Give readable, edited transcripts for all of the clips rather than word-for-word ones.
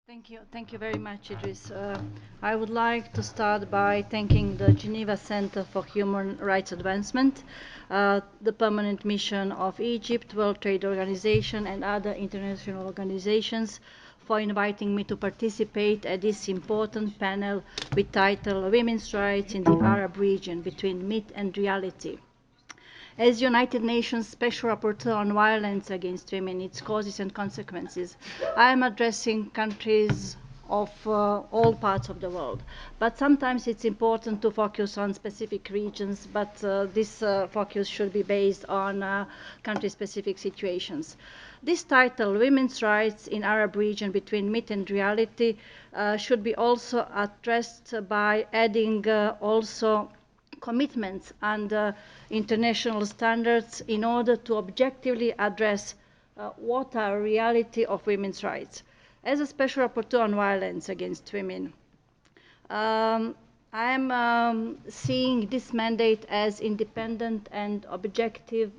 Thank you very much, Idris. I would like to start by thanking the Geneva Center for Human Rights Advancement, the permanent mission of Egypt, World Trade Organization, and other international organizations for inviting me to participate at this important panel with title Women's Rights in the Arab Region Between Myth and Reality. As United Nations Special Rapporteur on Violence Against Women, its causes and consequences, I am addressing countries of all parts of the world. But sometimes it's important to focus on specific regions, but this focus should be based on country-specific situations. This title, Women's Rights in Arab Region Between Myth and Reality, should be also addressed by adding also commitments and international standards in order to objectively address what are reality of women's rights. As a special rapporteur on violence against women, I am seeing this mandate as independent and objective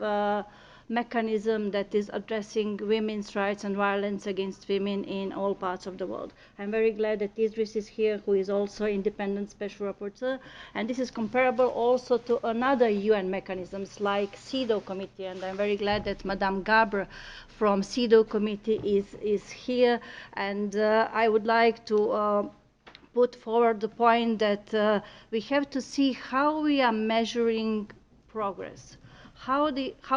mechanism that is addressing women's rights and violence against women in all parts of the world. I'm very glad that Idris is here, who is also independent special rapporteur, and this is comparable also to another UN mechanisms like CEDAW committee, and I'm very glad that Madame Gabre from CEDAW committee is here, and I would like to put forward the point that we have to see how we are measuring progress, how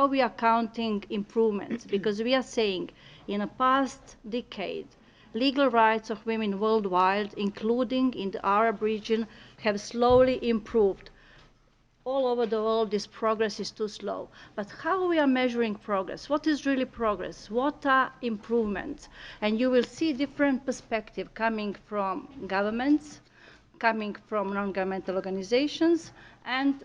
we are counting improvements, because we are saying in the past decade, legal rights of women worldwide, including in the Arab region, have slowly improved. All over the world, this progress is too slow. But how we are measuring progress? What is really progress? What are improvements? And you will see different perspectives coming from governments, coming from non-governmental organizations, and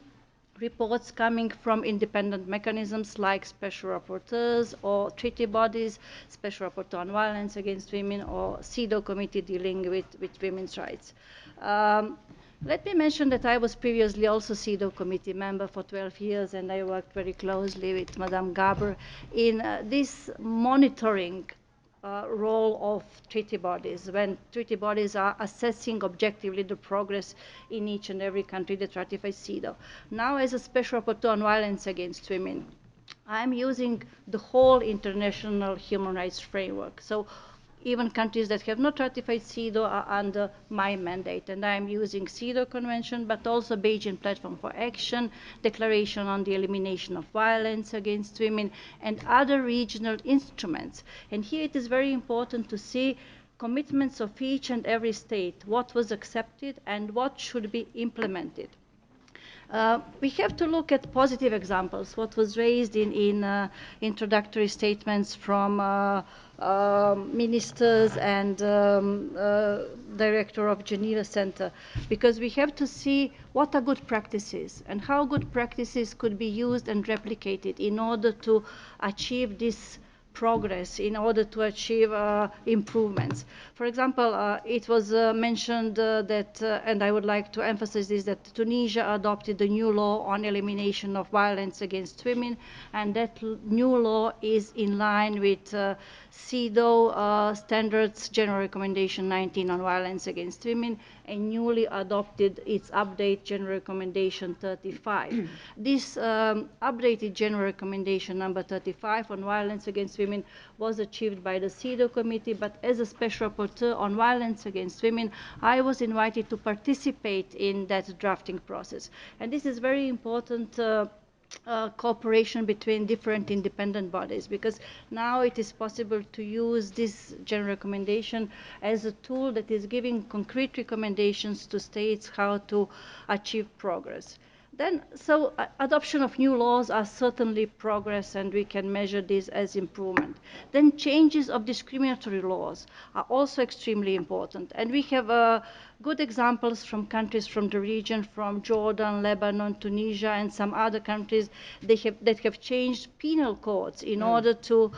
reports coming from independent mechanisms like special rapporteurs or treaty bodies, special rapporteur on violence against women, or CEDAW committee dealing with women's rights. Let me mention that I was previously also CEDAW committee member for 12 years, and I worked very closely with Madame Gaber in this monitoring role of treaty bodies, when treaty bodies are assessing objectively the progress in each and every country that ratifies CEDAW. Now, as a special rapporteur on violence against women, I'm using the whole international human rights framework. So even countries that have not ratified CEDAW are under my mandate, and I'm using CEDAW Convention, but also Beijing Platform for Action, Declaration on the Elimination of Violence Against Women, and other regional instruments. And here it is very important to see commitments of each and every state, what was accepted and what should be implemented. We have to look at positive examples, what was raised in introductory statements from ministers and director of Geneva Center, because we have to see what are good practices and how good practices could be used and replicated in order to achieve this progress, in order to achieve improvements. For example, it was mentioned that, and I would like to emphasize this, that Tunisia adopted the new law on elimination of violence against women, and that new law is in line with CEDAW standards, General Recommendation 19 on violence against women, and newly adopted its update, General Recommendation 35. This updated General Recommendation number 35 on violence against women was achieved by the CEDAW committee, but as a special rapporteur on violence against women, I was invited to participate in that drafting process. And this is very important cooperation between different independent bodies, because now it is possible to use this general recommendation as a tool that is giving concrete recommendations to states how to achieve progress. Then, so adoption of new laws are certainly progress, and we can measure this as improvement. Then changes of discriminatory laws are also extremely important, and we have good examples from countries from the region, from Jordan, Lebanon, Tunisia, and some other countries that have changed penal codes in order to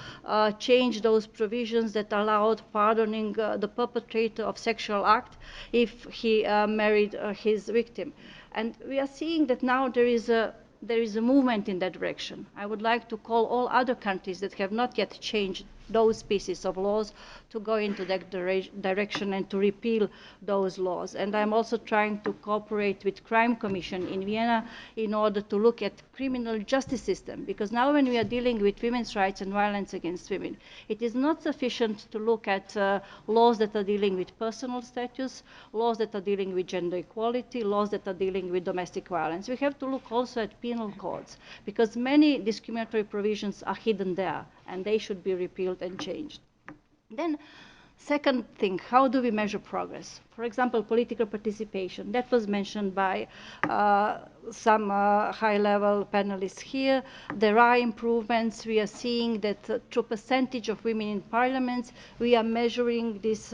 change those provisions that allowed pardoning the perpetrator of sexual act if he married his victim. And we are seeing that now there is a movement in that direction. I would like to call all other countries that have not yet changed those pieces of laws to go into that direction and to repeal those laws. And I'm also trying to cooperate with Crime Commission in Vienna in order to look at criminal justice system, because now when we are dealing with women's rights and violence against women, it is not sufficient to look at laws that are dealing with personal status, laws that are dealing with gender equality, laws that are dealing with domestic violence. We have to look also at penal codes, because many discriminatory provisions are hidden there, and they should be repealed and changed. Then, second thing, how do we measure progress? For example, political participation. That was mentioned by some high-level panelists here. There are improvements. We are seeing that through percentage of women in parliaments, we are measuring this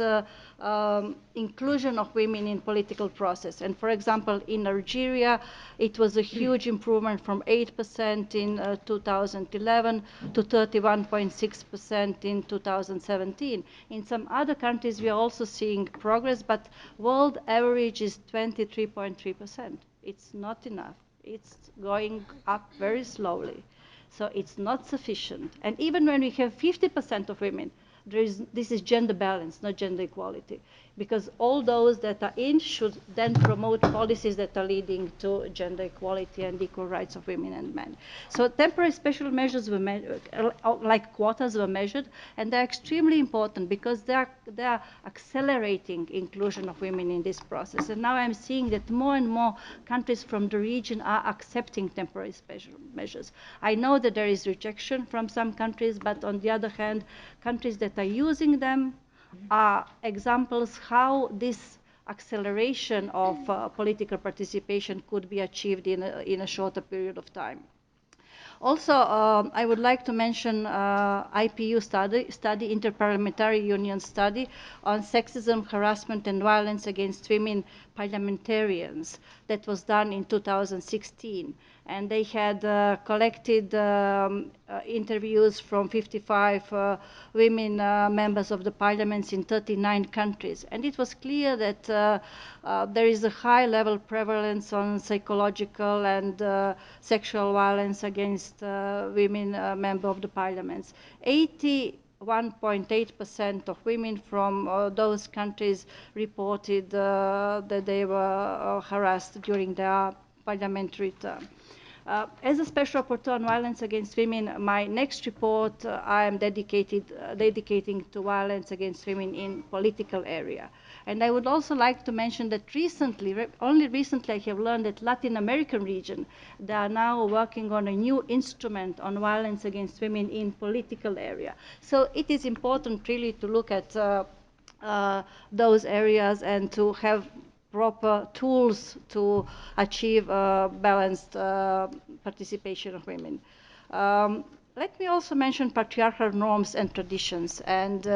inclusion of women in political process. And for example, in Algeria, it was a huge improvement from 8% in 2011 to 31.6% in 2017. In some other countries, we are also seeing progress, but world average is 23.3%. It's not enough. It's going up very slowly. So it's not sufficient. And even when we have 50% of women, this is gender balance, not gender equality, because all those that are in should then promote policies that are leading to gender equality and equal rights of women and men. So temporary special measures were like quotas were measured, and they're extremely important because they are accelerating inclusion of women in this process. And now I'm seeing that more and more countries from the region are accepting temporary special measures. I know that there is rejection from some countries, but on the other hand, countries that are using them are examples how this acceleration of political participation could be achieved in a shorter period of time. Also, I would like to mention IPU study, Interparliamentary Union study on sexism, harassment, and violence against women parliamentarians that was done in 2016. And they had collected interviews from 55 women members of the parliaments in 39 countries. And it was clear that there is a high level prevalence on psychological and sexual violence against women members of the parliaments. 81.8% of women from those countries reported that they were harassed during their parliamentary term. As a special rapporteur on violence against women, my next report I am dedicating to violence against women in political area. And I would also like to mention that only recently I have learned that Latin American region, they are now working on a new instrument on violence against women in political area. So it is important really to look at those areas and to have proper tools to achieve balanced participation of women. Let me also mention patriarchal norms and traditions. And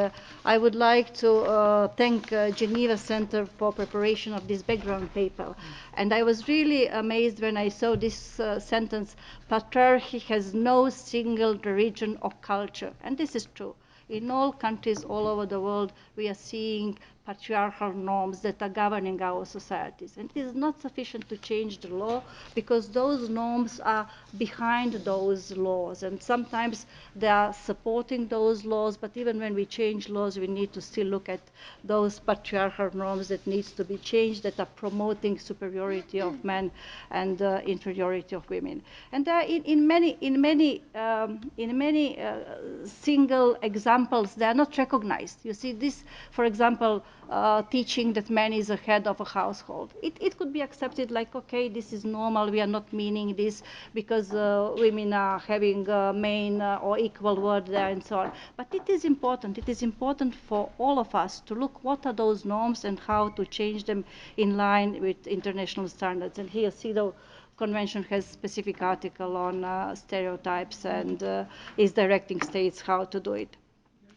I would like to thank Geneva Center for preparation of this background paper. And I was really amazed when I saw this sentence, patriarchy has no single religion or culture. And this is true. In all countries all over the world, we are seeing patriarchal norms that are governing our societies. And it is not sufficient to change the law because those norms are behind those laws. And sometimes they are supporting those laws, but even when we change laws, we need to still look at those patriarchal norms that needs to be changed, that are promoting superiority of men and inferiority of women. And there are in many single examples, they are not recognized. You see this, for example, teaching that man is a head of a household. It could be accepted like, okay, this is normal, we are not meaning this because women are having main or equal word there and so on. But it is important for all of us to look what are those norms and how to change them in line with international standards. And here CEDAW Convention has specific article on stereotypes and is directing states how to do it.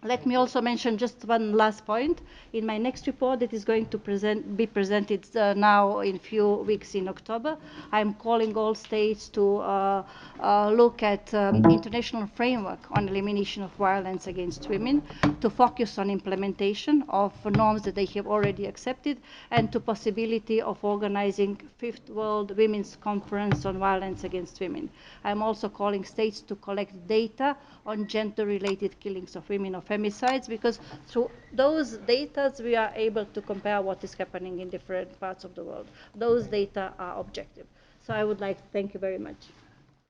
Let me also mention just one last point. In my next report that is going to be presented now in a few weeks in October, I'm calling all states to look at international framework on elimination of violence against women, to focus on implementation of norms that they have already accepted, and to possibility of organizing 5th World Women's Conference on Violence Against Women. I'm also calling states to collect data on gender-related killings of women, of femicides, because through those data we are able to compare what is happening in different parts of the world. Those data are objective. So I would like to thank you very much.